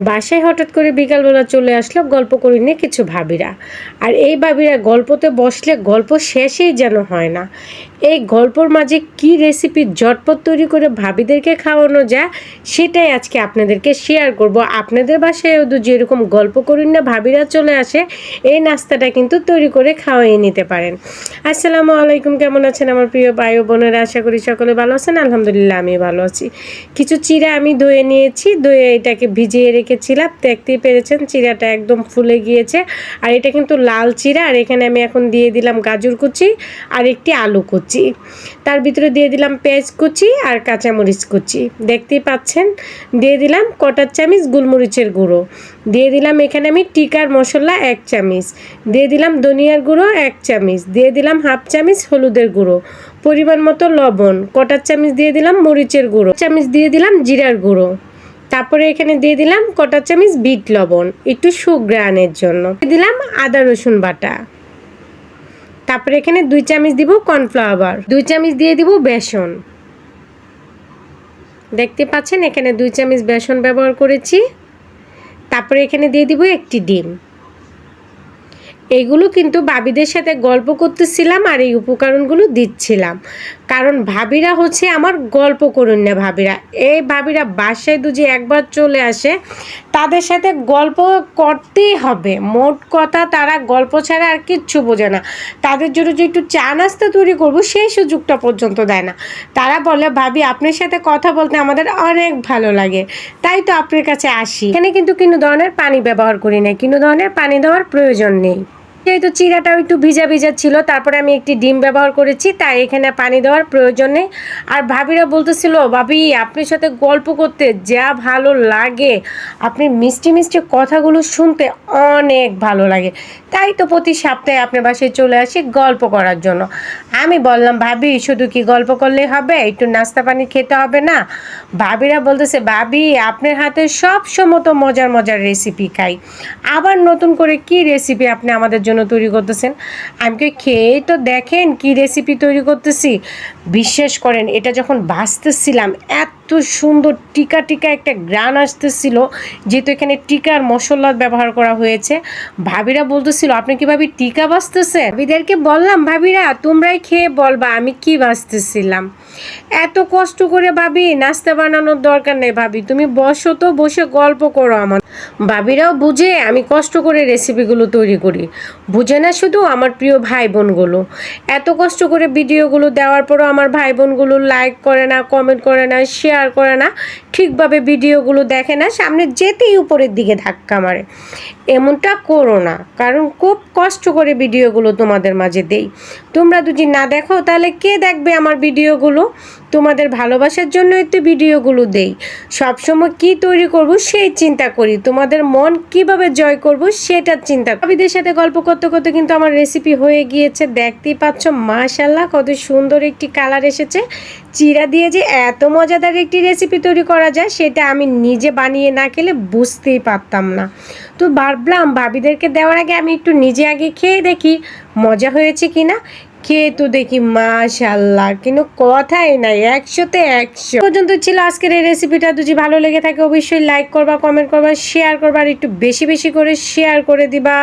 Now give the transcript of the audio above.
বাসায় হঠাৎ করে বিকালবেলা চলে আসলো গল্প করে নিয়ে কিছু ভাবিরা। আর এই ভাবিরা গল্পতে বসলে গল্প শেষেই যেন হয় না। এই গল্পর মাঝে কি রেসিপি ঝটপট তৈরি করে ভাবিদেরকে খাওয়ানো যায় সেটাই আজকে আপনাদেরকে শেয়ার করব। আপনাদের বাসায়ও যেরকম গল্প করুন না ভাবিরা চলে আসে, এই নাস্তাটা কিন্তু তৈরি করে খাওয়াই নিতে পারেন। আসসালামু আলাইকুম, কেমন আছেন আমার প্রিয় ভাই ও বোনেরা? আশা করি সকলে ভালো আছেন। আলহামদুলিল্লাহ আমি ভালো আছি। কিছু চিড়া আমি ধুয়ে নিয়েছি, ধুয়ে এটাকে ভিজিয়ে রেখেছিলাম। দেখতেই পেরেছেন চিড়াটা একদম ফুলে গিয়েছে। আর এটা কিন্তু লাল চিড়া। আর এখানে আমি এখন দিয়ে দিলাম গাজর কুচি আর একটি আলু কুচি, তার ভিতরে দিয়ে দিলাম পেঁয়াজ কুচি আর কাঁচামরিচ কুচি। দেখতেই পাচ্ছেন দিয়ে দিলাম কটার চামচ গোলমরিচের গুঁড়ো, দিয়ে দিলাম এখানে আমি টিকার মশলা 1 চামচ, দিয়ে দিলাম ধনিয়ার গুঁড়ো 1 চামচ, দিয়ে দিলাম হাফ চামচ হলুদের গুঁড়ো, পরিমাণ মতো লবণ, কটার চামচ দিয়ে দিলাম মরিচের গুঁড়ো, চামচ দিয়ে দিলাম জিরার গুঁড়ো, তারপরে এখানে দিয়ে দিলাম কটা চামচ বিট লবণ একটু সুঘ্রাণের জন্য, দিয়ে দিলাম আদা রসুন বাটা, তারপরে এখানে 2 চামচ দিব কর্নফ্লাওয়ার, 2 চামচ দিয়ে দিব বেসন। দেখতে পাচ্ছেন এখানে 2 চামচ বেসন ব্যবহার করেছি। তারপরে এখানে দিয়ে দিব একটি ডিম। এইগুলো কিন্তু ভাবিদের সাথে গল্প করতেছিলাম আর এই উপকরণগুলো দিচ্ছিলাম, কারণ ভাবিরা হচ্ছে আমার গল্প করুন না ভাবিরা। এই ভাবিরা বাসায় যে একবার চলে আসে তাদের সাথে গল্প করতেই হবে। মোট কথা তারা গল্প ছাড়া আর কিচ্ছু বোঝে না। তাদের জন্য যে একটু চা নাস্তা তৈরি করব সেই সুযোগটা পর্যন্ত দেয় না। তারা বলে ভাবি আপনার সাথে কথা বলতে আমাদের অনেক ভালো লাগে, তাই তো আপনার কাছে আসি। এখানে কিন্তু কোনো ধরনের পানি ব্যবহার করি না, কোনো ধরনের পানি দেওয়ার প্রয়োজন নেই। যেহেতু চিড়াটাও একটু ভিজা ভিজা ছিল, তারপরে আমি একটি ডিম ব্যবহার করেছি, তাই এখানে পানি দেওয়ার প্রয়োজন নেই। আর ভাবিরা বলতেছিল ভাবি আপনার সাথে গল্প করতে যা ভালো লাগে, আপনি মিষ্টি মিষ্টি কথাগুলো শুনতে অনেক ভালো লাগে, তাই তো প্রতি সপ্তাহে আপনার বাসায় চলে আসি গল্প করার জন্য। আমি বললাম ভাবি শুধু কি গল্প করলেই হবে, একটু নাস্তা পানি খেতে হবে না? ভাবিরা বলতেছে ভাবি আপনার হাতে সব সময় তো মজার মজার রেসিপি খাই, আবার নতুন করে কি রেসিপি আপনি আমাদের জন্য তৈরি করতেছেন? আমাকে খেয়েই তো দেখেন কি রেসিপি তৈরি করতেছি। বিশ্বাস করেন এটা যখন ভাজতেছিলাম এত সুন্দর টিকা টিকা একটা গ্রান আসতেছিল, যেহেতু এখানে টিকার মশলা ব্যবহার করা হয়েছে। ভাবিরা বলতেছিল আপনি কি ভাবি টিকা বাজতেছে? ভাবিদেরকে বললাম ভাবিরা তোমরাই খেয়ে বলবা আমি কি বাজতেছিলাম। এত কষ্ট করে ভাবি নাস্তা বানানোর দরকার নেই, ভাবি তুমি বসো তো, বসে গল্প করো আমার। ভাবিরাও বুঝে আমি কষ্ট করে রেসিপিগুলো তৈরি করি, বুঝে না শুধু আমার প্রিয় ভাই বোনগুলো। এত কষ্ট করে ভিডিওগুলো দেওয়ার পরও আমার ভাই বোনগুলো লাইক করে না, কমেন্ট করে না, শেয়ার করে না, ঠিকভাবে ভিডিওগুলো দেখে না, সামনে যেতেই উপরের দিকে ধাক্কা মারে। এমনটা করো না, কারণ খুব কষ্ট করে ভিডিওগুলো তোমাদের মাঝে দেই। তোমরা যদি না দেখো তাহলে কে দেখবে আমার ভিডিওগুলো? তোমাদের ভালোবাসার জন্য একটু ভিডিওগুলো দেই। সবসময় কি তৈরি করব সেই চিন্তা করি, তোমাদের মন কিভাবে জয় করব সেটার চিন্তা। ভাবিদের সাথে গল্প করতে করতে কিন্তু আমার রেসিপি হয়ে গিয়েছে। দেখতেই পাচ্ছ মাশাআল্লাহ কত সুন্দর একটি কালার এসেছে। চিড়া দিয়ে যে এত মজাদার একটি রেসিপি তৈরি করা যায় সেটা আমি নিজে বানিয়ে না খেলে বুঝতেই পারতাম না। তো ভাবলাম ভাবিদেরকে দেওয়ার আগে আমি একটু নিজে আগে খেয়ে দেখি মজা হয়েছে কিনা। খেয়ে তো দেখি মাশাআল্লাহ, কিন্তু কথাই নাই, 100-তে 100 পর্যন্ত ছিল আজকের এই রেসিপিটা। যদি ভালো লেগে থাকে অবশ্যই লাইক করবা, কমেন্ট করবা, শেয়ার করবা, আর একটু বেশি বেশি করে শেয়ার করে দিবা।